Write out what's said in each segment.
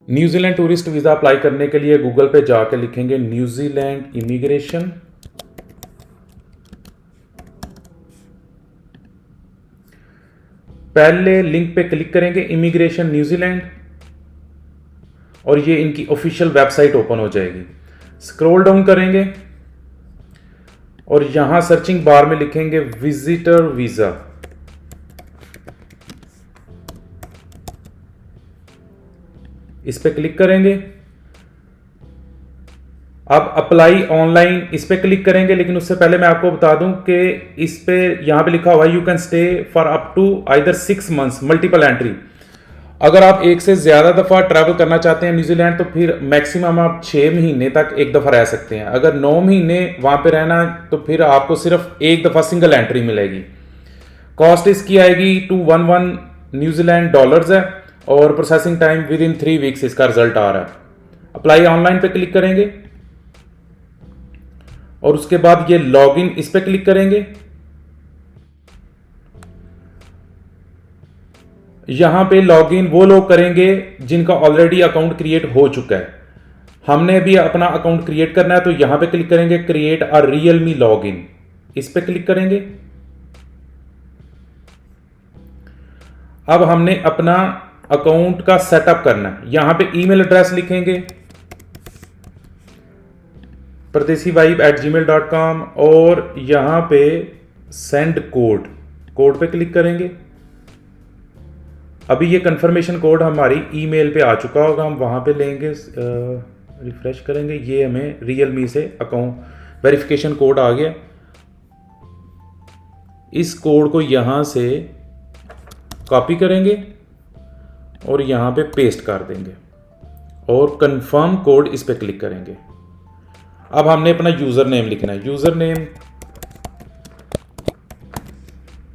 New Zealand tourist visa apply करने के लिए गूगल पे जाके लिखेंगे न्यूजीलैंड इमिग्रेशन। पहले लिंक पे क्लिक करेंगे इमिग्रेशन न्यूजीलैंड और ये इनकी ऑफिशियल वेबसाइट ओपन हो जाएगी। स्क्रॉल डाउन करेंगे और यहां सर्चिंग बार में लिखेंगे विजिटर वीज़ा। इस पे क्लिक करेंगे। अब अप्लाई ऑनलाइन इस पे क्लिक करेंगे, लेकिन उससे पहले मैं आपको बता दूं कि इस पे यहां पे लिखा हुआ है you can stay for up to either 6 months multiple entry. अगर आप एक से ज्यादा दफा ट्रैवल करना चाहते हैं न्यूजीलैंड तो फिर मैक्सिमम आप 6 महीने तक एक दफा रह सकते हैं। अगर 9 महीने वहां पे रहना तो फिर आपको सिर्फ एक दफा सिंगल एंट्री मिलेगी। कॉस्ट इसकी आएगी 211 न्यूजीलैंड डॉलर्स है और processing time with in 3 weeks इसका रिजल्ट आ रहा है। अप्लाई ऑनलाइन पे क्लिक करेंगे और उसके बाद ये लॉगिन इस पे क्लिक करेंगे। यहां पे लॉगिन वो लोग करेंगे जिनका ऑलरेडी अकाउंट क्रिएट हो चुका है। हमने भी अपना अकाउंट क्रिएट करना है तो यहां पे क्लिक करेंगे क्रिएट अ रियलमी लॉगिन, इस पे क्लिक करेंगे। अब हमने अपना अकाउंट का सेटअप करना है। यहां पे ईमेल एड्रेस लिखेंगे pardeesivibe@gmail.com और यहां पे सेंड कोड पे क्लिक करेंगे। अभी ये कंफर्मेशन कोड हमारी ईमेल पे आ चुका होगा, हम वहां पे लेंगे, रिफ्रेश करेंगे। ये हमें रियलमी से अकाउंट वेरिफिकेशन कोड आ गया। इस कोड को यहां से कॉपी करेंगे और यहां पे पेस्ट कर देंगे और कंफर्म कोड इस पे क्लिक करेंगे। अब हमने अपना यूजर नेम लिखना है। यूजर नेम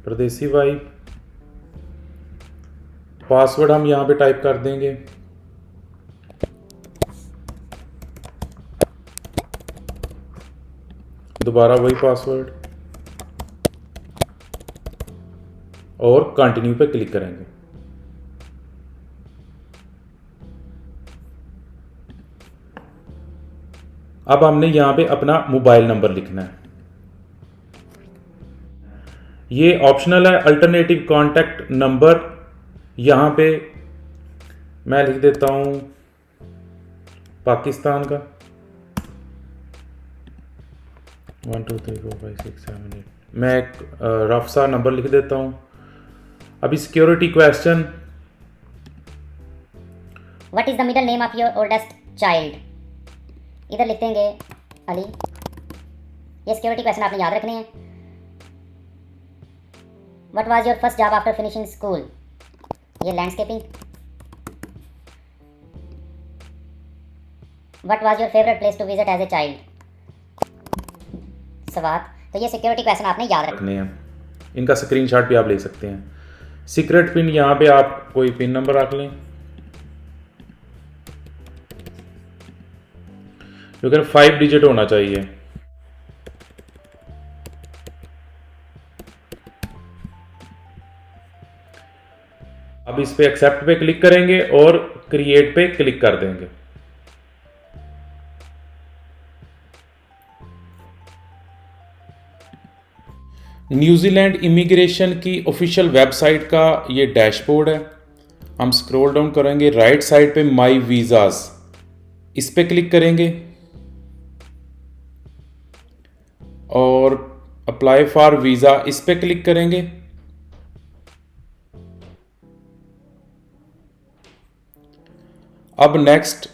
परदेसी वाइब, पासवर्ड हम यहां पे टाइप कर देंगे। दोबारा वही पासवर्ड और कंटिन्यू पे क्लिक करेंगे। अब हमने यहां पे अपना मोबाइल नंबर लिखना है। ये ऑप्शनल है। अल्टरनेटिव कॉन्टैक्ट नंबर यहां पे मैं लिख देता हूं पाकिस्तान का 1 2 3 4 5 6 7 8। मैं एक रफ सा नंबर लिख देता हूं। अभी security question, what is the middle name of your oldest child. इधर लिख देंगे अली। ये सिक्योरिटी क्वेश्चन आपने याद रखने हैं। What was your first job after finishing school. ये landscaping. What was your favourite place to visit as a child. Swat. तो ये सिक्योरिटी क्वेश्चन आपने याद रखने हैं। इनका स्क्रीनशॉट भी आप ले सकते हैं। सीक्रेट पिन, यहां पे आप कोई पिन नंबर रख लें। क्योंकि 5 डिजिट होना चाहिए। अब इस पे एक्सेप्ट पे क्लिक करेंगे और क्रिएट पे क्लिक कर देंगे। न्यूजीलैंड इमिग्रेशन की ऑफिशियल वेबसाइट का ये डैशबोर्ड है। हम स्क्रॉल डाउन करेंगे, राइट साइड पे माई वीज़ाज, इस पे क्लिक करेंगे और अप्लाई फॉर वीज़ा इस पे क्लिक करेंगे। अब next,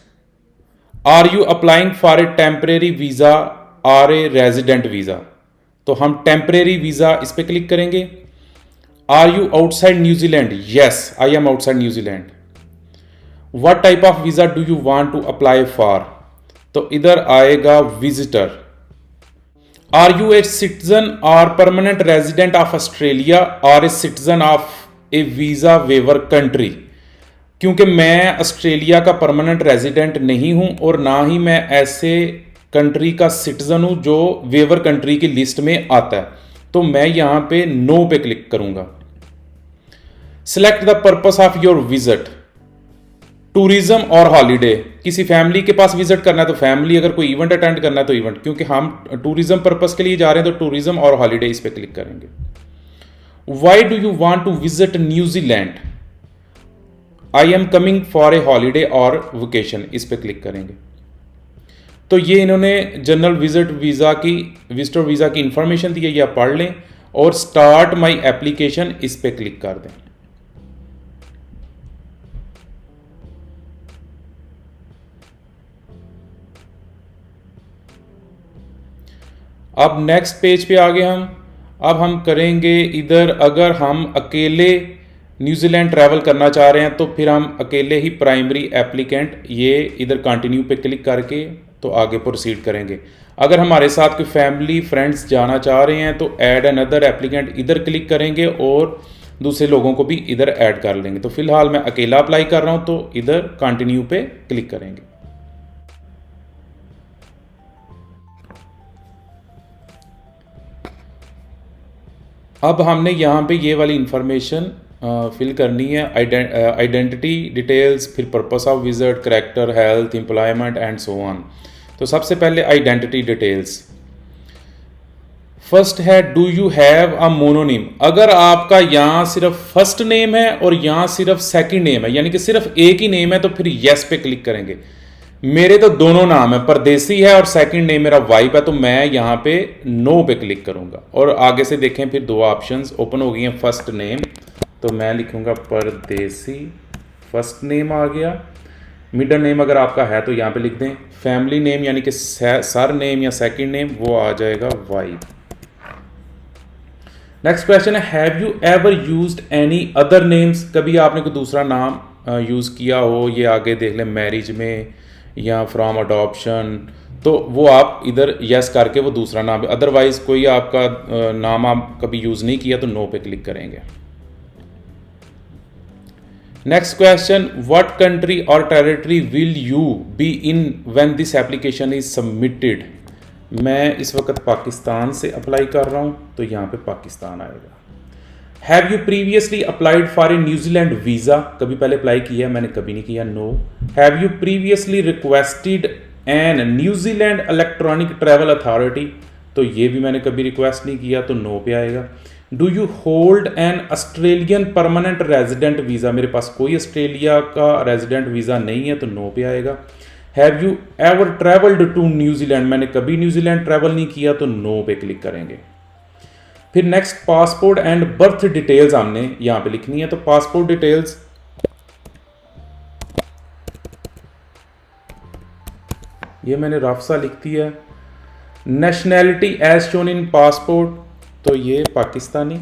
are you applying for a temporary visa or a resident visa, तो हम टेम्परेरी वीज़ा इस पे क्लिक करेंगे। Are you outside New Zealand, yes I am outside New Zealand. What type of visa do you want to apply for, तो इधर आएगा visitor. Are U a citizen और permanent resident of Australia और a citizen of A visa waiver country, क्योंकि मैं Australia का permanent resident नहीं हूं और ना ही मैं ऐसे कंट्री का सिटीजन हूं जो वेवर कंट्री की लिस्ट में आता है, तो मैं यहां पे नो पे क्लिक करूंगा। Select the purpose of your visit, tourism और हॉलीडे, किसी फैमिली के पास विजिट करना है तो फैमिली, अगर कोई इवेंट अटेंड करना है तो इवेंट, क्योंकि हम टूरिज्म पर्पस के लिए जा रहे हैं तो टूरिज्म और हॉलीडे इस पर क्लिक करेंगे। Why do you want to visit New Zealand, I am coming for a holiday और वेकेशन, इस पर क्लिक करेंगे। तो ये इन्होंने जनरल विजिटर वीज़ा की इंफॉर्मेशन दी है, ये आप पढ़ लें और स्टार्ट माई एप्लीकेशन इस पर क्लिक कर दें। अब नेक्स्ट पेज पे आ गए हम। अब हम करेंगे इधर, अगर हम अकेले न्यूजीलैंड ट्रैवल करना चाह रहे हैं तो फिर हम अकेले ही प्राइमरी एप्लीकेंट, ये इधर कंटिन्यू पे क्लिक करके तो आगे प्रोसीड करेंगे। अगर हमारे साथ कोई फैमिली फ्रेंड्स जाना चाह रहे हैं तो ऐड अनदर एप्लीकेंट इधर क्लिक करेंगे और दूसरे लोगों को भी इधर ऐड कर लेंगे। तो फिलहाल मैं अकेला अप्लाई कर रहा हूं तो इधर कंटिन्यू पे क्लिक करेंगे। अब हमने यहाँ पे ये वाली इंफॉर्मेशन फिल करनी है, आइडेंटिटी डिटेल्स, फिर purpose of visit, character, health, employment and so on. तो सबसे पहले आइडेंटिटी डिटेल्स। फर्स्ट है डू यू हैव अ मोनोनिम, अगर आपका यहाँ सिर्फ फर्स्ट नेम है और यहाँ सिर्फ सेकंड नेम है, यानी कि सिर्फ एक ही नेम है, तो फिर यस पे क्लिक करेंगे। मेरे तो दोनों नाम है, परदेसी है और सेकंड नेम मेरा वाइफ है, तो मैं यहाँ पे नो पे क्लिक करूंगा। और आगे से देखें फिर दो ऑप्शंस ओपन हो गई हैं। फर्स्ट नेम, तो मैं लिखूंगा परदेसी, फर्स्ट नेम आ गया। मिडल नेम अगर आपका है तो यहाँ पे लिख दें। फैमिली नेम यानी कि सर नेम या सेकंड नेम, वो आ जाएगा वाइफ। नेक्स्ट क्वेश्चन है have you ever used any other names, कभी आपने कोई दूसरा नाम यूज़ किया हो, ये आगे देख लें मैरिज में या फ्रॉम अडॉप्शन, तो वो आप इधर यस करके वो दूसरा नाम, अदरवाइज कोई आपका नाम आप कभी यूज़ नहीं किया तो नो पे क्लिक करेंगे। नेक्स्ट क्वेश्चन व्हाट कंट्री और territory will you be in when this application is submitted. मैं इस वक्त पाकिस्तान से अप्लाई कर रहा हूं तो यहाँ पे पाकिस्तान आएगा। Have you previously applied for a New Zealand visa, कभी पहले अप्लाई किया मैंने, कभी नहीं किया, no. Have you previously requested N New Zealand electronic travel authority, तो ये भी मैंने कभी रिक्वेस्ट नहीं किया, तो नो पे आएगा। Do you hold an Australian permanent resident visa, मेरे पास कोई ऑस्ट्रेलिया का रेजिडेंट वीज़ा नहीं है, तो नो पे आएगा। Have you ever travelled to New Zealand, मैंने कभी न्यूजीलैंड ट्रैवल नहीं किया, तो नो पे क्लिक करेंगे। फिर next passport and birth details हमने यहां पे लिखनी है, तो पासपोर्ट डिटेल्स ये मैंने रफ सा लिख दिया है। Nationality as shown in passport, तो ये पाकिस्तानी।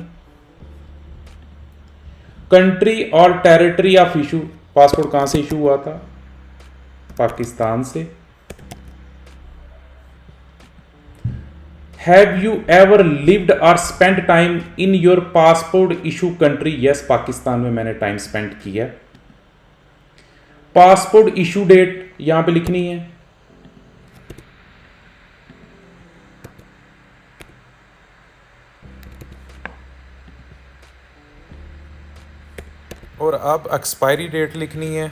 कंट्री और टेरिटरी ऑफ इशू, पासपोर्ट कहां से इशू हुआ था, पाकिस्तान से। Have you ever lived or spend time in your passport issue country, yes Pakistan में मैंने टाइम स्पेंड किया। पासपोर्ट इशू डेट यहां पे लिखनी है। और अब एक्सपायरी डेट लिखनी है।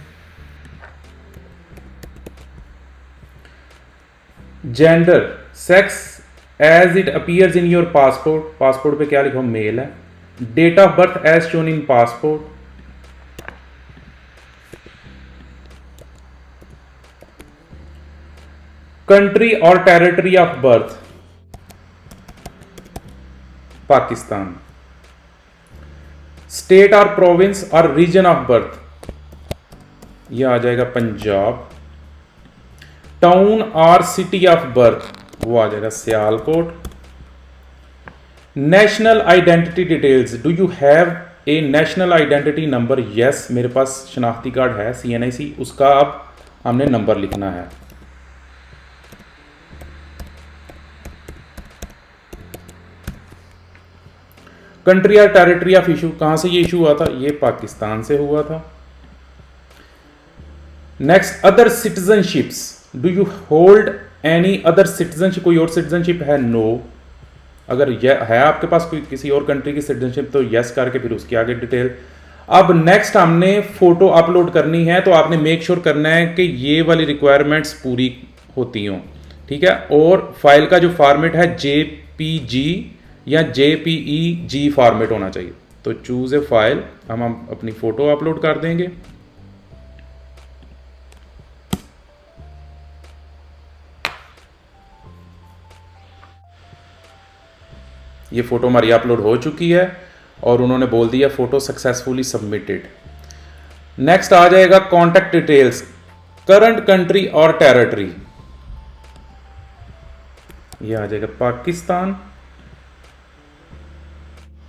Gender, sex as it appears in your passport, passport पे क्या लिखा, मेल है। Date of birth as shown in passport. Country और territory of birth Pakistan. State और प्रोविंस और रीजन ऑफ बर्थ यह आ जाएगा पंजाब। टाउन और सिटी ऑफ बर्थ वो आ जाएगा Sialkot. National identity details, do you have a national identity number, yes मेरे पास शनाख्ती कार्ड है CNIC, उसका अब हमने नंबर लिखना है। कंट्री और टेरिटरी ऑफ इशू, कहां से ये इशू हुआ था, ये पाकिस्तान से हुआ था। Next other citizenships, do you hold any other citizenship, कोई और सिटीजनशिप है, नो। अगर यह है आपके पास कोई किसी और कंट्री की सिटीजनशिप तो यस करके फिर उसके आगे डिटेल। अब नेक्स्ट हमने फोटो अपलोड करनी है, तो आपने मेक श्योर करना है कि ये वाली रिक्वायरमेंट्स पूरी होती हों, ठीक है। और फाइल का जो फॉर्मेट है जेपीजी या जेपीईजी फॉर्मेट होना चाहिए। तो चूज ए फाइल, हम अपनी फोटो अपलोड कर देंगे। ये फोटो हमारी अपलोड हो चुकी है और उन्होंने बोल दिया फोटो सक्सेसफुली सबमिटेड। नेक्स्ट आ जाएगा कॉन्टैक्ट डिटेल्स, करंट कंट्री और टेरिटरी, ये आ जाएगा पाकिस्तान।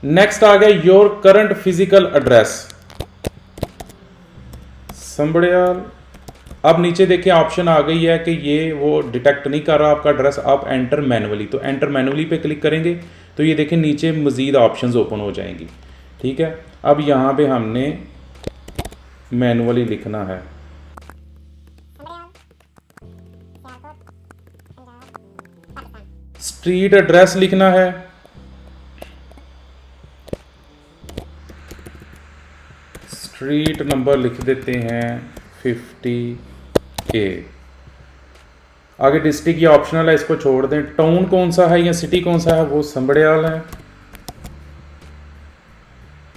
नेक्स्ट आ गया your current physical address, Sambarial. अब नीचे देखिए ऑप्शन आ गई है कि ये वो डिटेक्ट नहीं कर रहा आपका एड्रेस, आप एंटर मैनुअली, तो एंटर मैनुअली पे क्लिक करेंगे तो ये देखिए नीचे मजीद ऑप्शंस ओपन हो जाएंगी, ठीक है। अब यहाँ पे हमने मैनुअली लिखना है, स्ट्रीट एड्रेस लिखना है, स्ट्रीट नंबर लिख देते हैं 50A। आगे डिस्ट्रिक्ट ये ऑप्शनल है, इसको छोड़ दें। टाउन कौन सा है या सिटी कौन सा है, वो संबड़ियाल है।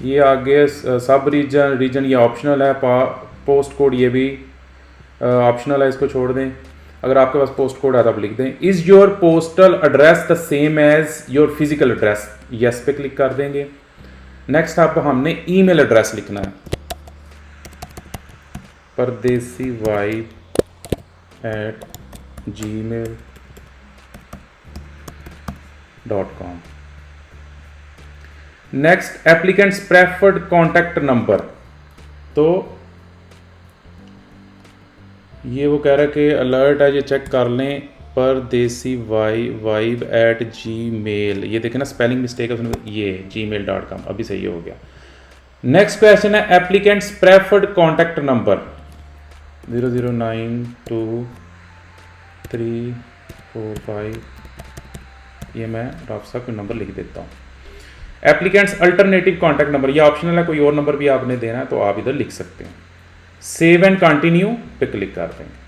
ये आगे सब रीजन ये ऑप्शनल है। पोस्ट कोड ये भी ऑप्शनल है, इसको छोड़ दें। अगर आपके पास पोस्ट कोड है तो आप लिख दें। Is your postal address the same as your physical address, yes पे क्लिक कर देंगे। नेक्स्ट अब हमने ईमेल एड्रेस लिखना है, pardeesivibe@gmail.com। Next applicants preferred contact number, तो ये वो कह रहा है कि अलर्ट है, ये चेक कर लें, pardeesivibe@gmail, ये देखें ना स्पेलिंग मिस्टेक है उसमें, ये gmail.com अभी सही हो गया। नेक्स्ट क्वेश्चन है एप्लीकेंट्स प्रेफर्ड कॉन्टैक्ट नंबर 0092345, ये मैं डॉक्टर साहब का नंबर लिख देता हूँ। एप्लीकेंट्स अल्टरनेटिव कॉन्टैक्ट नंबर, ये ऑप्शनल है, कोई और नंबर भी आपने देना है तो आप इधर लिख सकते हैं। सेव एंड कंटिन्यू पे क्लिक कर देंगे।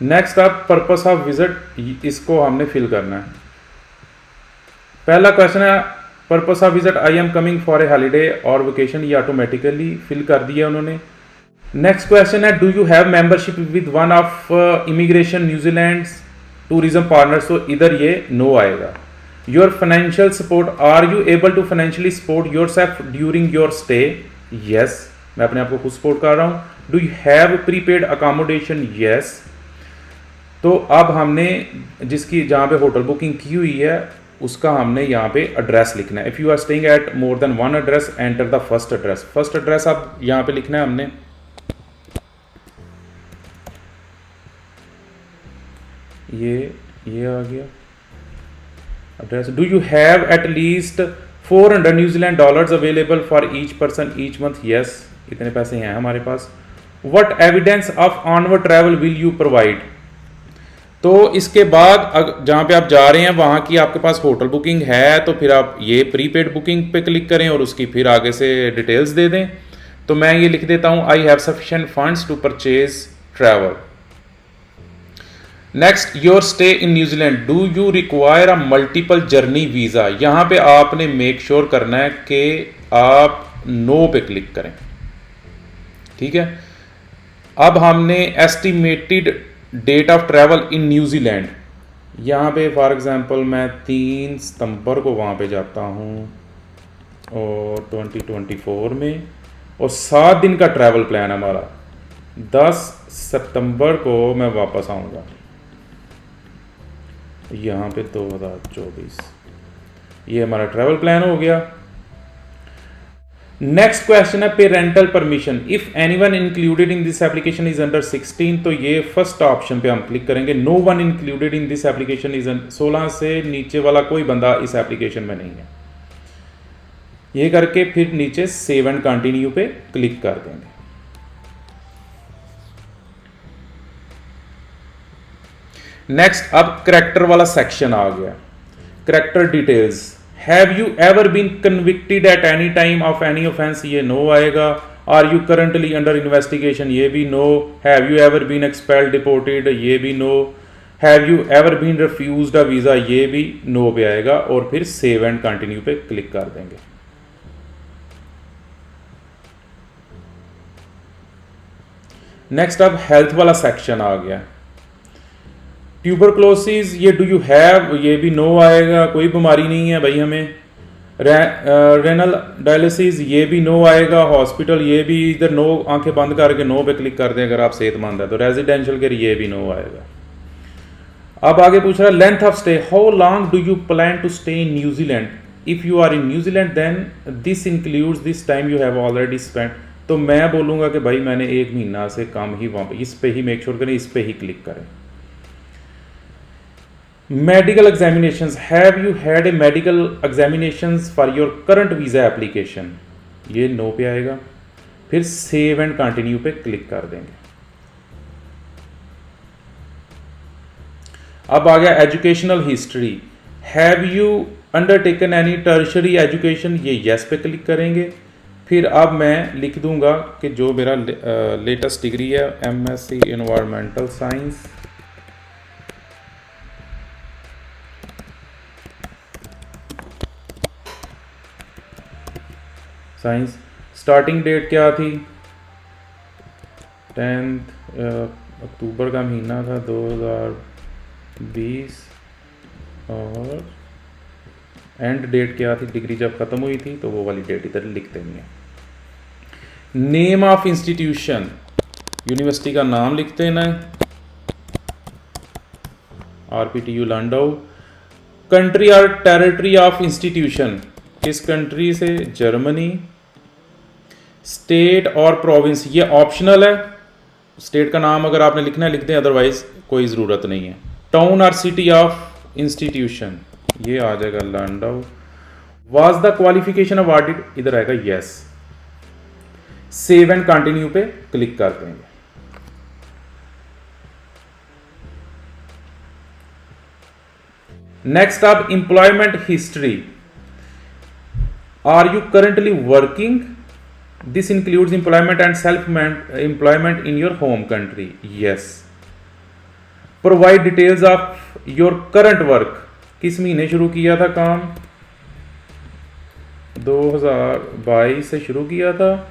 नेक्स्ट आप पर्पस ऑफ विजिट, इसको हमने फिल करना है। पहला क्वेश्चन है purpose of visit, I am coming for a holiday और वेकेशन, ये ऑटोमेटिकली फिल कर दिया उन्होंने। नेक्स्ट क्वेश्चन है do you have membership with one of immigration New Zealand tourism partner, so इधर ये नो आएगा। Your financial support, are you able to financially support yourself during your stay, yes, मैं अपने आप को खुद सपोर्ट कर रहा हूँ। Do you have prepaid accommodation, yes. तो अब हमने जिसकी जहाँ पे होटल बुकिंग की हुई है उसका हमने यहाँ पे एड्रेस लिखना है। If you are staying at more than one address enter the first address, first address अब यहाँ पे लिखना है हमने। ये आ गया address. Do you have at least 400 New Zealand dollars available for each person each month, yes, इतने पैसे हैं हमारे पास। What evidence of onward travel will you provide, तो इसके बाद जहाँ पे आप जा रहे हैं वहाँ की आपके पास होटल बुकिंग है तो फिर आप ये प्रीपेड बुकिंग पे क्लिक करें और उसकी फिर आगे से डिटेल्स दे दें। तो मैं ये लिख देता हूँ I have sufficient funds to purchase travel. Next your stay in New Zealand, do you require a multiple journey visa, यहाँ पे आपने मेक श्योर करना है कि आप नो पे क्लिक करें, ठीक है। अब हमने estimated date of travel in New Zealand, यहाँ पे फॉर एग्जांपल मैं 3 सितंबर को वहाँ पे जाता हूँ और 2024 में, और 7 दिन का ट्रैवल प्लान हमारा, 10 सितंबर को मैं वापस आऊँगा यहाँ पे 2024, ये हमारा ट्रैवल प्लान हो गया। नेक्स्ट क्वेश्चन है parental permission, if anyone included in this application is under 16, तो ये फर्स्ट ऑप्शन पे हम क्लिक करेंगे। No one included in this application is 16 से नीचे वाला कोई बंदा इस एप्लीकेशन में नहीं है। ये करके फिर नीचे सेव एंड कंटिन्यू पे क्लिक कर देंगे। नेक्स्ट अब करेक्टर वाला सेक्शन आ गया, character details. Have you ever been convicted at any time of any offence, ये नो आएगा। Are you currently under investigation, ये भी no. Have you ever been expelled deported, ये भी no. Have you ever been refused a visa, ये भी no पे आएगा। और फिर सेव एंड कंटिन्यू पे क्लिक कर देंगे। नेक्स्ट अब हेल्थ वाला सेक्शन आ गया। ट्यूबरक्लोसिस, ये डू यू हैव, ये भी नो आएगा, कोई बीमारी नहीं है भाई हमें। रेनल डायलिसिस, ये भी नो आएगा। हॉस्पिटल, ये भी इधर नो, आंखें बंद करके नो पे क्लिक कर दें अगर आप सेहतमंद है तो। रेजिडेंशियल केयर, ये भी नो आएगा। अब आगे पूछ रहा है length of stay, how long do you plan to stay in New Zealand. If you are in New Zealand then this includes this time you have already spend. तो मैं बोलूँगा कि भाई मैंने 1 महीना से कम ही वहाँ पे, इस पे ही मेक श्योर करें, इस पे ही क्लिक करें। Medical examinations, have you had a medical examinations for your current visa application, ये नो पे आएगा। फिर सेव एंड कंटिन्यू पे क्लिक कर देंगे। अब आ गया educational history. Have you undertaken any tertiary education, ये येस पे क्लिक करेंगे। फिर अब मैं लिख दूंगा कि जो मेरा लेटेस्ट डिग्री है MSc environmental science, starting date क्या थी, 10 अक्टूबर का महीना था 2020, और एंड डेट क्या थी, डिग्री जब ख़त्म हुई थी, तो वो वाली डेट इधर लिख देनी है। नेम ऑफ इंस्टीट्यूशन, यूनिवर्सिटी का नाम लिख देना है, RPTU लंडौ। कंट्री और टेरिटरी ऑफ इंस्टीट्यूशन, किस कंट्री से, जर्मनी। स्टेट और प्रोविंस, ये ऑप्शनल है, स्टेट का नाम अगर आपने लिखना है लिख दें, अदरवाइज कोई ज़रूरत नहीं है। टाउन और सिटी ऑफ इंस्टीट्यूशन, ये आ जाएगा लंडौ। वाज द क्वालिफिकेशन अवार्डेड, इधर आएगा यस। सेव एंड कंटिन्यू पे क्लिक कर देंगे। नेक्स्ट आप employment history, are you currently working, this includes employment and self employment in your home country, yes. Provide details of your current work, किस महीने शुरू किया था काम, 2022 से शुरू किया था।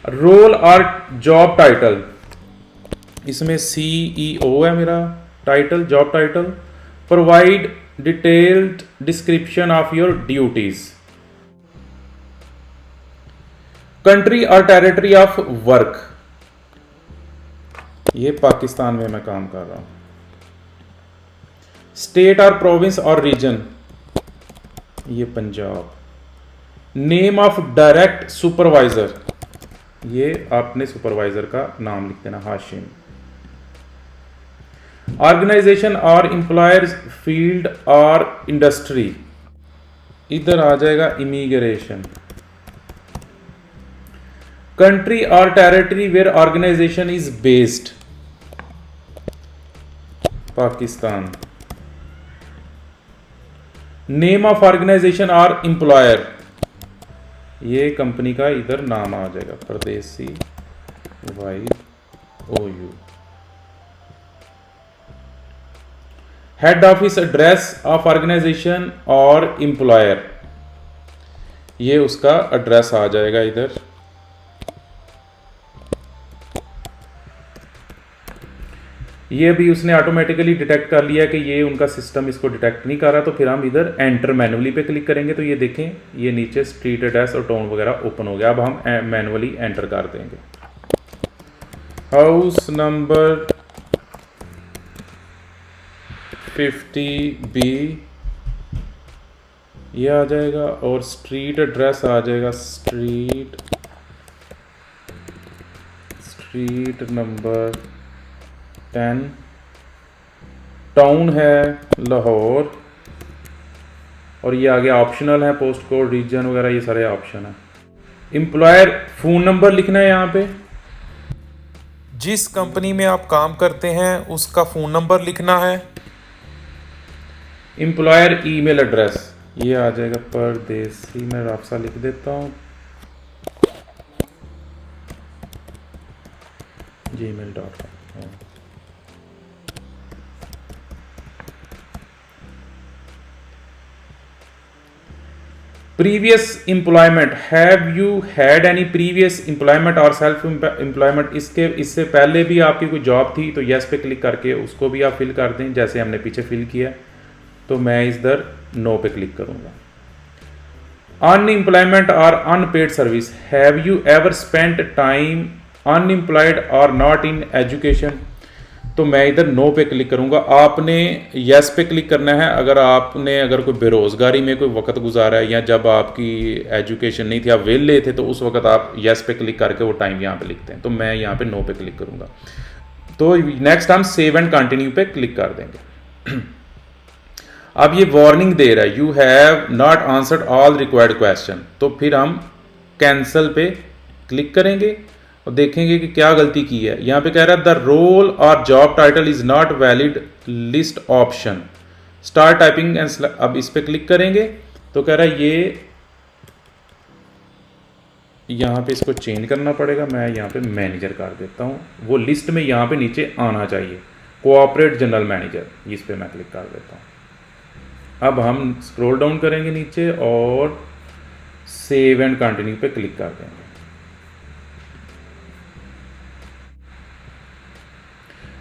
रोल और जॉब टाइटल, इसमें CEO है मेरा title, job title. Provide detailed description of your duties. Country और टेरिटरी ऑफ वर्क, ये पाकिस्तान में मैं काम कर रहा हूं। स्टेट और प्रोविंस और रीजन, ये Punjab. Name of direct supervisor, ये आपने सुपरवाइजर का नाम लिख देना, Hashim. Organization or employers, field or industry, इधर आ जाएगा इमिग्रेशन। कंट्री और territory where organization is based, Pakistan. Name of organization or employer, ये कंपनी का इधर नाम आ जाएगा, Pardesi YOU। Head office address of organization or employer, ये उसका एड्रेस आ जाएगा इधर। ये भी उसने ऑटोमेटिकली डिटेक्ट कर लिया कि ये उनका सिस्टम इसको डिटेक्ट नहीं कर रहा, तो फिर हम इधर एंटर मैनुअली पे क्लिक करेंगे तो ये देखें, ये नीचे स्ट्रीट एड्रेस और टाउन वगैरह ओपन हो गया। अब हम मैनुअली एंटर कर देंगे। हाउस नंबर 50B ये आ जाएगा, और स्ट्रीट एड्रेस आ जाएगा, स्ट्रीट नंबर 10। टाउन है लाहौर, और ये आगे ऑप्शनल है, पोस्ट कोड, रीजन वगैरह ये सारे ऑप्शन है। एम्प्लॉयर फ़ोन नंबर लिखना है यहाँ पे, जिस कंपनी में आप काम करते हैं उसका फ़ोन नंबर लिखना है। एम्प्लॉयर ईमेल एड्रेस ये आ जाएगा परदेसी, मैं राफसा लिख देता हूँ, gmail.com। Previous employment, have you had any previous employment और सेल्फ एम्प्लॉयमेंट, इससे पहले भी आपकी कोई जॉब थी तो यस पे क्लिक करके उसको भी आप फिल कर दें, जैसे हमने पीछे फिल किया। तो मैं इधर नो पे क्लिक करूंगा। Unemployment or unpaid service, have you ever spent time unemployed or not in education, तो मैं इधर नो पे क्लिक करूंगा। आपने यस पे क्लिक करना है अगर कोई बेरोजगारी में कोई वक्त गुजारा है या जब आपकी एजुकेशन नहीं थी, आप वेले थे, तो उस वक्त आप यस पे क्लिक करके वो टाइम यहाँ पे लिखते हैं। तो मैं यहाँ पे नो पे क्लिक करूंगा। तो नेक्स्ट हम सेव एंड कंटिन्यू पे क्लिक कर देंगे। अब ये वार्निंग दे रहा है, you have not answered all required question, तो फिर हम कैंसिल पे क्लिक करेंगे और देखेंगे कि क्या गलती की है। यहाँ पे कह रहा है द रोल और job title is not valid list option, start typing and, अब इस पे क्लिक करेंगे तो कह रहा है ये यहाँ पे इसको चेंज करना पड़ेगा। मैं यहाँ पे मैनेजर कर देता हूँ, वो लिस्ट में यहाँ पे नीचे आना चाहिए, कोऑपरेट जनरल मैनेजर, इस पे मैं क्लिक कर देता हूँ। अब हम स्क्रॉल डाउन करेंगे नीचे और सेव एंड कंटिन्यू पे क्लिक कर देंगे।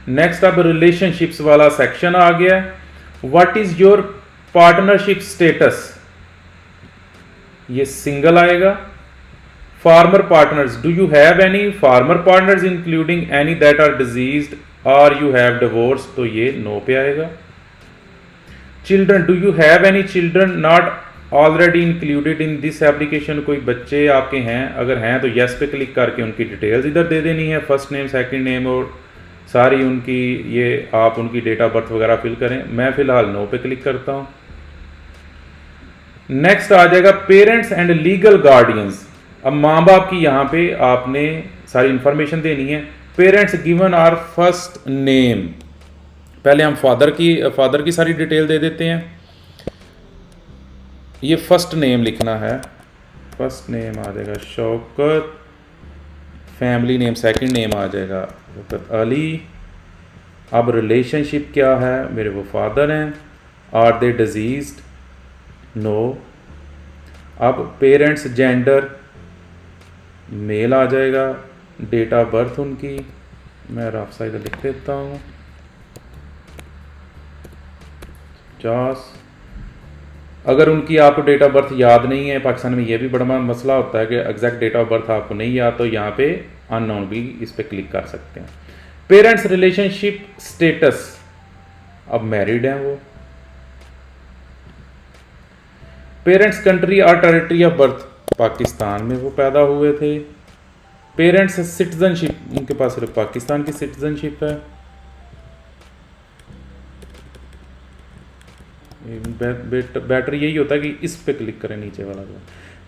नेक्स्ट अब रिलेशनशिप्स वाला सेक्शन आ गया। What is your partnership status, ये सिंगल आएगा। Former partners, do you have any former partners including any that are deceased or you have divorce, तो ये नो पे आएगा। Children, do you have any children not already included in this application, कोई बच्चे आपके हैं, अगर हैं तो यस पे क्लिक करके उनकी डिटेल्स इधर दे देनी है, फर्स्ट नेम सेकंड नेम और सारी उनकी, ये आप उनकी डेट ऑफ बर्थ वगैरह फिल करें। मैं फिलहाल नो पे क्लिक करता हूं। नेक्स्ट आ जाएगा पेरेंट्स एंड लीगल गार्डियंस। अब माँ बाप की यहाँ पे आपने सारी इंफॉर्मेशन देनी है। Parents given or first name, पहले हम फादर की सारी डिटेल दे देते हैं। ये फर्स्ट नेम लिखना है, फर्स्ट नेम आ जाएगा Shaukat, family name second name आ जाएगा वक़्त अली। अब रिलेशनशिप क्या है, मेरे वो फादर हैं। Are they deceased, no. अब पेरेंट्स जेंडर मेल आ जाएगा, डेट ऑफ बर्थ उनकी मैं राफसा इधर लिख देता हूँ 50। अगर उनकी आपको डेट ऑफ बर्थ याद नहीं है, पाकिस्तान में ये भी बड़ा मसला होता है कि एग्जैक्ट डेट ऑफ बर्थ आपको नहीं याद, तो यहाँ पे अननोन भी इस पे क्लिक कर सकते हैं। पेरेंट्स रिलेशनशिप स्टेटस, अब मैरिड हैं वो। पेरेंट्स कंट्री और टेरिटरी ऑफ बर्थ, पाकिस्तान में वो पैदा हुए थे। पेरेंट्स सिटीजनशिप, उनके पास सिर्फ पाकिस्तान की सिटीजनशिप है। बेटर यही होता है कि इस पे क्लिक करें नीचे वाला।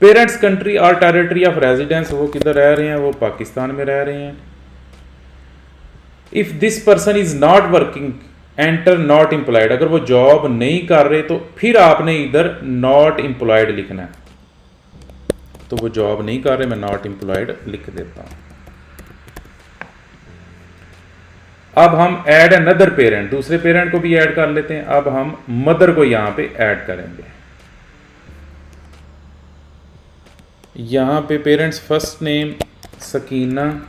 पेरेंट्स कंट्री और टेरिटरी ऑफ रेजिडेंस, वो किधर रह रहे हैं, वो पाकिस्तान में रह रहे हैं। If this person is not working enter not employed, अगर वो जॉब नहीं कर रहे तो फिर आपने इधर नॉट एम्प्लॉयड लिखना है। तो वो जॉब नहीं कर रहे, मैं नॉट एम्प्लॉयड लिख देता हूं। अब हम ऐड अनदर पेरेंट, दूसरे पेरेंट को भी ऐड कर लेते हैं। अब हम मदर को यहां पे ऐड करेंगे। यहां पे parents first name Sakina,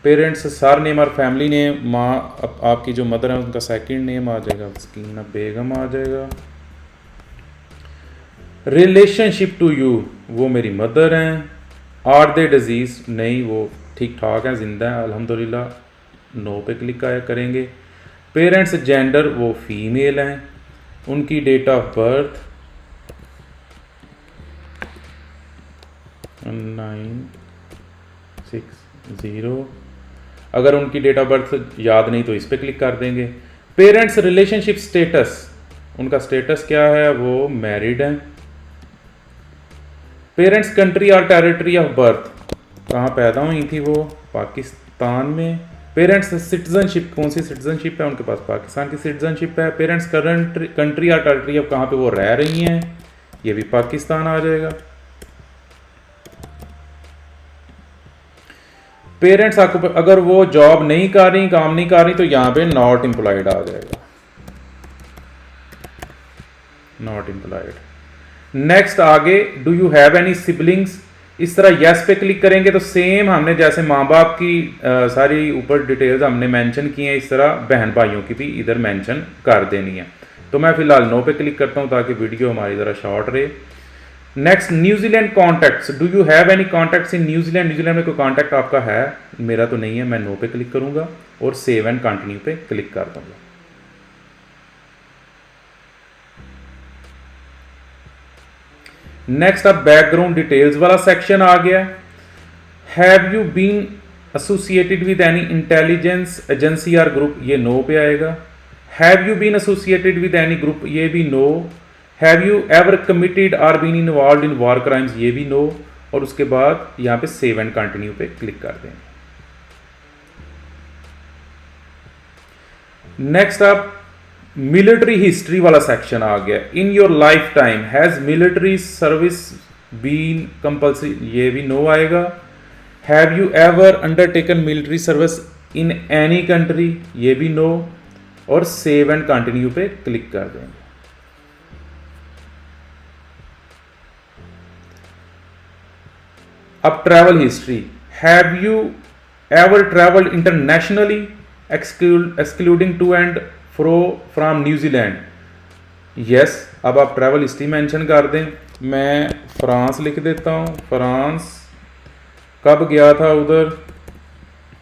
parents sir name और फैमिली नेम, माँ आपकी जो मदर है उनका सेकंड नेम आ जाएगा सकीना बेगम आ जाएगा। रिलेशनशिप टू यू, वो मेरी मदर हैं। आर दे डिजीज, नहीं वो ठीक ठाक हैं, जिंदा हैं अल्हम्दुलिल्लाह, नो पे क्लिक करेंगे। पेरेंट्स जेंडर, वो फीमेल हैं। उनकी डेट ऑफ बर्थ 960, अगर उनकी डेट ऑफ बर्थ याद नहीं तो इस पे क्लिक कर देंगे। पेरेंट्स रिलेशनशिप स्टेटस, उनका स्टेटस क्या है, वो मैरिड हैं। पेरेंट्स कंट्री और टेरिटरी ऑफ बर्थ, कहाँ पैदा हुई थी वो, पाकिस्तान में। पेरेंट्स सिटीजनशिप, कौन सी सिटीजनशिप है उनके पास? पाकिस्तान की सिटीजनशिप है। पेरेंट्स करंट कंट्री या टेरिटरी अब कहाँ पे वो रह रही हैं, ये भी पाकिस्तान आ जाएगा। पेरेंट्स आपको अगर वो जॉब नहीं कर रही, काम नहीं कर रही, तो यहाँ पे नॉट एम्प्लॉयड आ जाएगा, नॉट एम्प्लॉयड। नेक्स्ट आगे, do you have any siblings, इस तरह यस पे क्लिक करेंगे तो सेम हमने जैसे माँ बाप की सारी ऊपर डिटेल्स हमने मेंशन की हैं, इस तरह बहन भाइयों की भी इधर मेंशन कर देनी है। तो मैं फिलहाल नो पे क्लिक करता हूँ ताकि वीडियो हमारी ज़रा शॉर्ट रहे। Next, New Zealand contacts, do you have any contacts in New Zealand, New Zealand में कोई कॉन्टैक्ट आपका है? मेरा तो नहीं है, मैं नो पे क्लिक करूँगा और सेव एंड कंटिन्यू पे क्लिक कर दूँगा। नेक्स्ट अब बैकग्राउंड डिटेल्स वाला सेक्शन आ गया। Have you been associated with any intelligence agency और ग्रुप, ये नो पे आएगा। Have you been associated with any group, ये भी no. Have you ever committed और been involved in war crimes, ये भी नो। और उसके बाद यहाँ पे सेव एंड कंटिन्यू पे क्लिक कर देंगे। नेक्स्ट आप मिलिट्री हिस्ट्री वाला सेक्शन आ गया। In your lifetime has military service been compulsory, ये भी नो आएगा। Have you ever undertaken military service in any country, ये भी नो। और सेव एंड कंटिन्यू पे क्लिक कर देंगे। अब travel history, have you ever travelled internationally excluding to and fro from New Zealand, yes. अब आप ट्रैवल हिस्ट्री मेंशन कर दें, मैं फ्रांस लिख देता हूँ। फ्रांस कब गया था उधर,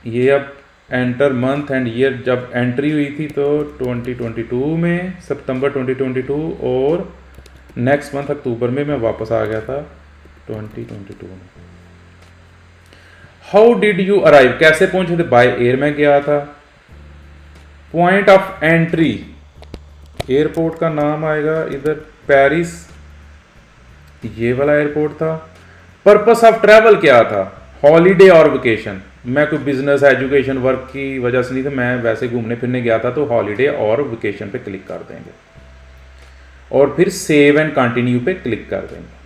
ये अब एंटर मंथ एंड ईयर, जब एंट्री हुई थी तो 2022 में, सितंबर 2022, और नेक्स्ट मंथ अक्टूबर में मैं वापस आ गया था 2022 में। हाउ डिड यू अराइव, कैसे पहुंचे थे? बाय एयर में गया था। पॉइंट ऑफ एंट्री, एयरपोर्ट का नाम आएगा इधर पेरिस, ये वाला एयरपोर्ट था। पर्पस ऑफ ट्रैवल क्या था? हॉलीडे और वेकेशन। मैं कोई बिजनेस एजुकेशन वर्क की वजह से नहीं था, मैं वैसे घूमने फिरने गया था, तो हॉलीडे और वेकेशन पे क्लिक कर देंगे और फिर सेव एंड कंटिन्यू पे क्लिक कर देंगे।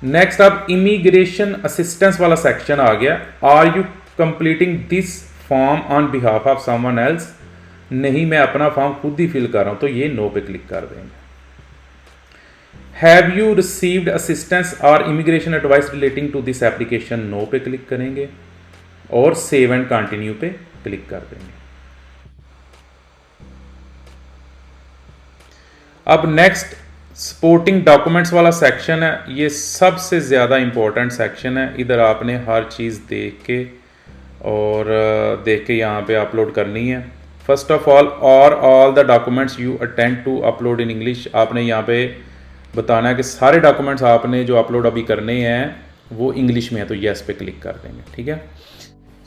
नेक्स्ट अब इमिग्रेशन असिस्टेंस वाला सेक्शन आ गया। Are you completing this form on behalf of someone else, नहीं मैं अपना फॉर्म खुद ही फिल कर रहा हूं, तो ये नो पे क्लिक कर देंगे। Have you received assistance or immigration advice relating to this application, no पे क्लिक करेंगे और सेव एंड कंटिन्यू पे क्लिक कर देंगे। अब नेक्स्ट सपोर्टिंग डॉक्यूमेंट्स वाला सेक्शन है, ये सबसे ज़्यादा इंपॉर्टेंट सेक्शन है। इधर आपने हर चीज़ देख के यहाँ पे अपलोड करनी है। First of all the documents you attend to upload in English, आपने यहाँ पे बताना है कि सारे डॉक्यूमेंट्स आपने जो अपलोड अभी करने हैं वो इंग्लिश में है, तो यस पे क्लिक कर देंगे। ठीक है,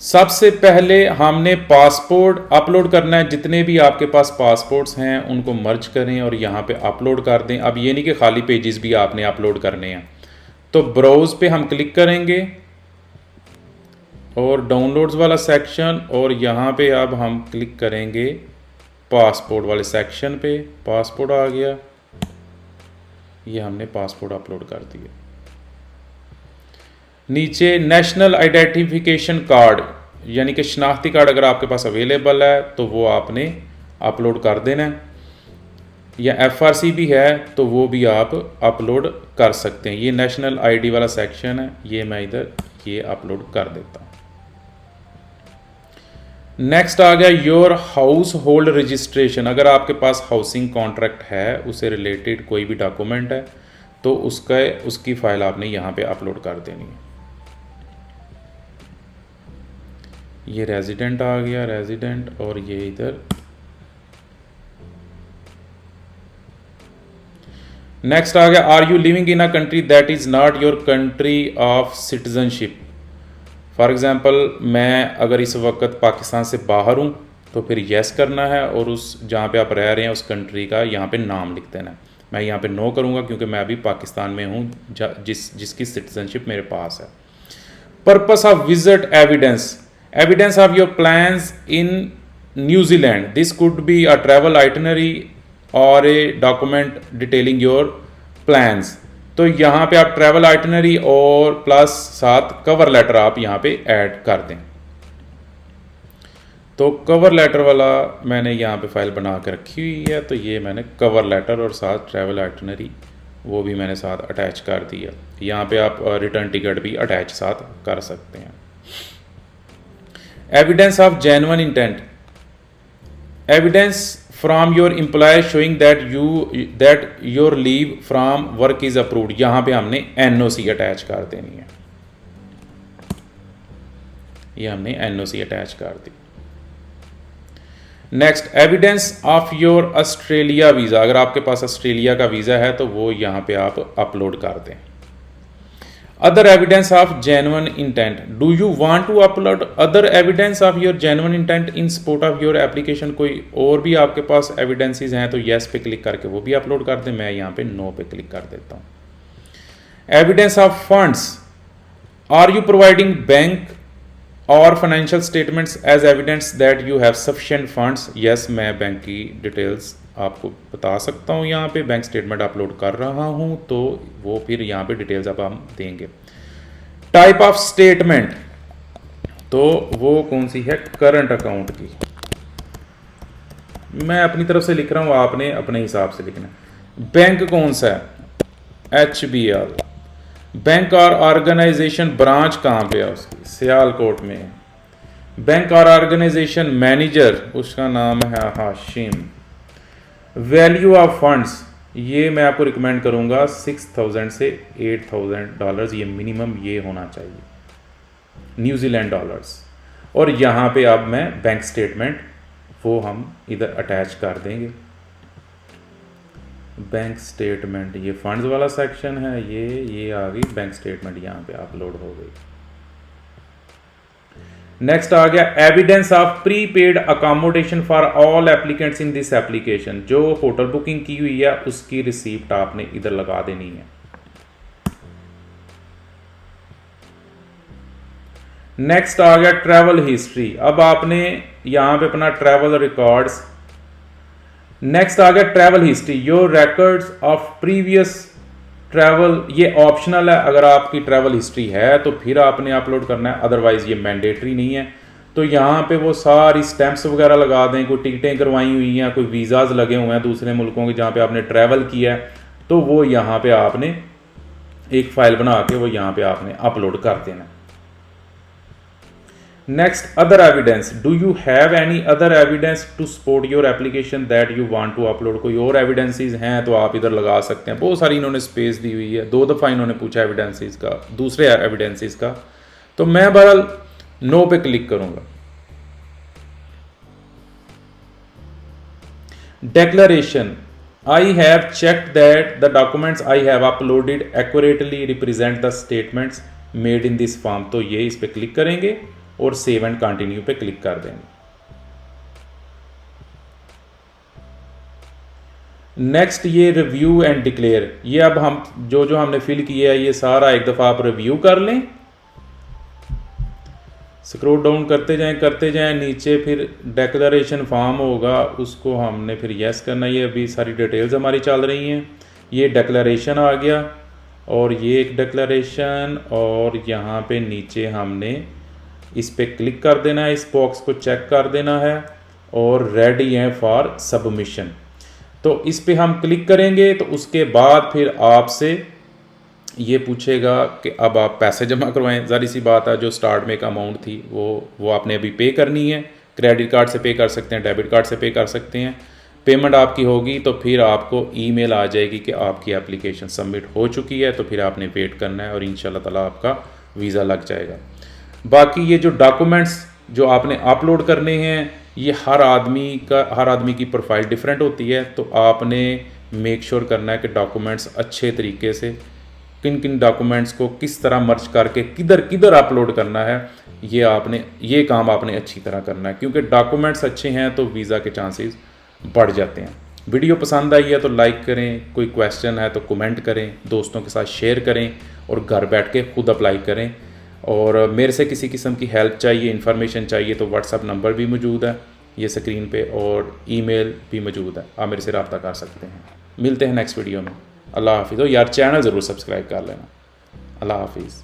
सबसे पहले हमने पासपोर्ट अपलोड करना है। जितने भी आपके पास पासपोर्ट्स हैं उनको मर्ज करें और यहाँ पे अपलोड कर दें। अब ये नहीं कि खाली पेजेस भी आपने अपलोड करने हैं, तो ब्राउज पे हम क्लिक करेंगे और डाउनलोड्स वाला सेक्शन, और यहाँ पे अब हम क्लिक करेंगे पासपोर्ट वाले सेक्शन पे। पासपोर्ट आ गया, ये हमने पासपोर्ट अपलोड कर दिया। नीचे नेशनल आइडेंटिफिकेशन कार्ड यानी कि शनाख्ती कार्ड अगर आपके पास अवेलेबल है तो वो आपने अपलोड कर देना है, या एफआरसी भी है तो वो भी आप अपलोड कर सकते हैं। ये नेशनल आईडी वाला सेक्शन है, ये मैं इधर ये अपलोड कर देता हूँ। नेक्स्ट आ गया योर हाउस होल्ड रजिस्ट्रेशन। अगर आपके पास हाउसिंग कॉन्ट्रैक्ट है, उससे रिलेटेड कोई भी डॉक्यूमेंट है, तो उसकी फाइल आपने यहाँ पे अपलोड कर देनी है। ये रेजिडेंट आ गया, रेजिडेंट, और ये इधर। नेक्स्ट आ गया are you living in a country that is not your country of citizenship. For example मैं अगर इस वक्त पाकिस्तान से बाहर हूँ तो फिर यस करना है और उस जहाँ पे आप रह रहे हैं उस कंट्री का यहाँ पे नाम लिख देना है। मैं यहाँ पे नो करूँगा क्योंकि मैं अभी पाकिस्तान में हूँ जिसकी सिटीजनशिप मेरे पास है। Purpose of visit evidence of your plans in New Zealand, this could be a travel itinerary और a document detailing your plans. तो यहाँ पे आप ट्रैवल आइटनरी और प्लस साथ कवर लेटर आप यहाँ पे ऐड कर दें। तो कवर लेटर वाला मैंने यहाँ पे फाइल बना के रखी हुई है, तो ये मैंने कवर लेटर और साथ ट्रैवल आइटनरी वो भी मैंने साथ अटैच कर दिया। यहाँ पे आप रिटर्न टिकट भी अटैच साथ कर सकते हैं। Evidence of genuine intent, evidence from your employer showing that your leave from work is approved, यहाँ पे हमने एनओसी अटैच कर देनी है। ये हमने एनओसी अटैच कर दी। Next, evidence of your Australia visa, अगर आपके पास ऑस्ट्रेलिया का वीज़ा है तो वो यहाँ पे आप अपलोड कर दें। Other evidence of genuine intent, do you want to upload other evidence of your genuine intent in support of your application, कोई और भी आपके पास एविडेंसेस हैं तो येस पे क्लिक करके वो भी अपलोड कर दें। मैं यहाँ पे नो पे क्लिक कर देता हूँ। Evidence of funds, are you providing bank और financial statements as evidence that you have sufficient funds, yes मैं बैंक की डिटेल्स आपको बता सकता हूँ। यहाँ पे बैंक स्टेटमेंट अपलोड कर रहा हूँ तो वो फिर यहाँ पे डिटेल्स अब हम देंगे। टाइप ऑफ स्टेटमेंट, तो वो कौन सी है, करंट अकाउंट की। मैं अपनी तरफ से लिख रहा हूँ, आपने अपने हिसाब से लिखना है। बैंक कौन सा है, HBL। बैंक और ऑर्गेनाइजेशन ब्रांच कहाँ पे है उसकी, सियालकोट में है। बैंक और ऑर्गेनाइजेशन मैनेजर उसका नाम है हाशिम। वैल्यू ऑफ फंड्स, ये मैं आपको रिकमेंड करूँगा 6000 से $8000, ये मिनिमम ये होना चाहिए न्यूजीलैंड डॉलर्स। और यहाँ पे अब मैं बैंक स्टेटमेंट वो हम इधर अटैच कर देंगे। बैंक स्टेटमेंट, ये फंड्स वाला सेक्शन है, ये आ गई बैंक स्टेटमेंट, यहाँ पे अपलोड हो गई। नेक्स्ट आ गया evidence of prepaid accommodation for all applicants in this application, जो होटल बुकिंग की हुई है उसकी रिसीप्ट आपने इधर लगा देनी है। नेक्स्ट आ गया ट्रैवल हिस्ट्री, अब आपने यहां पे अपना ट्रैवल रिकॉर्ड्स। नेक्स्ट आ गया travel history, your records of previous travel, ये ऑप्शनल है, अगर आपकी ट्रैवल हिस्ट्री है तो फिर आपने अपलोड करना है, अदरवाइज ये मैंडेटरी नहीं है। तो यहाँ पे वो सारी स्टैंप्स वगैरह लगा दें, कोई टिकटें करवाई हुई हैं, कोई वीज़ाज लगे हुए हैं दूसरे मुल्कों के जहाँ पे आपने ट्रैवल किया है, तो वो यहाँ पे आपने एक फाइल बना के वो यहाँ पे आपने अपलोड कर देना। Next, other evidence, do you have any other evidence to support your application that you want to upload, कोई और एविडेंसेस हैं तो आप इधर लगा सकते हैं। बहुत सारी इन्होंने स्पेस दी हुई है, 2 दफ़ा इन्होंने पूछा एविडेंसेस का, दूसरे एविडेंसेस का, तो मैं बहरहाल नो पे क्लिक करूंगा। Declaration, I have checked that the documents I have uploaded accurately represent the statements made in this form, तो ये इस पे क्लिक करेंगे और सेव एंड कंटिन्यू पे क्लिक कर देंगे। नेक्स्ट, ये रिव्यू एंड डिक्लेयर, ये अब हम जो जो हमने फिल किया है ये सारा एक दफ़ा आप रिव्यू कर लें। स्क्रॉल डाउन करते जाएं नीचे, फिर डेक्लरेशन फॉर्म होगा उसको हमने फिर यस करना। ये अभी सारी डिटेल्स हमारी चल रही हैं। ये डेक्लरेशन आ गया और ये एक डेक्लरेशन, और यहाँ पे नीचे हमने इस पे क्लिक कर देना है, इस बॉक्स को चेक कर देना है और रेडी है फॉर सबमिशन। तो इस पे हम क्लिक करेंगे तो उसके बाद फिर आपसे ये पूछेगा कि अब आप पैसे जमा करवाएं। ज़ाहिर सी बात है, जो स्टार्ट में एक अमाउंट थी वो आपने अभी पे करनी है। क्रेडिट कार्ड से पे कर सकते हैं, डेबिट कार्ड से पे कर सकते हैं। पेमेंट आपकी होगी तो फिर आपको ईमेल आ जाएगी कि आपकी एप्लीकेशन सबमिट हो चुकी है, तो फिर आपने वेट करना है और इंशाल्लाह ताला आपका वीज़ा लग जाएगा। बाकी ये जो डॉक्यूमेंट्स जो आपने अपलोड करने हैं, ये हर आदमी की प्रोफाइल डिफरेंट होती है, तो आपने मेक श्योर करना है कि डॉक्यूमेंट्स अच्छे तरीके से, किन किन डॉक्यूमेंट्स को किस तरह मर्ज करके किधर किधर अपलोड करना है, ये काम आपने अच्छी तरह करना है, क्योंकि डॉक्यूमेंट्स अच्छे हैं तो वीज़ा के चांसेस बढ़ जाते हैं। वीडियो पसंद आई है तो लाइक करें, कोई क्वेश्चन है तो कमेंट करें, दोस्तों के साथ शेयर करें और घर बैठ के खुद अप्लाई करें। और मेरे से किसी किस्म की हेल्प चाहिए, इन्फॉर्मेशन चाहिए तो व्हाट्सअप नंबर भी मौजूद है ये स्क्रीन पे, और ईमेल भी मौजूद है, आप मेरे से रब्ता कर सकते हैं। मिलते हैं नेक्स्ट वीडियो में। अल्लाह हाफिज़। यार चैनल ज़रूर सब्सक्राइब कर लेना। अल्लाह हाफिज़।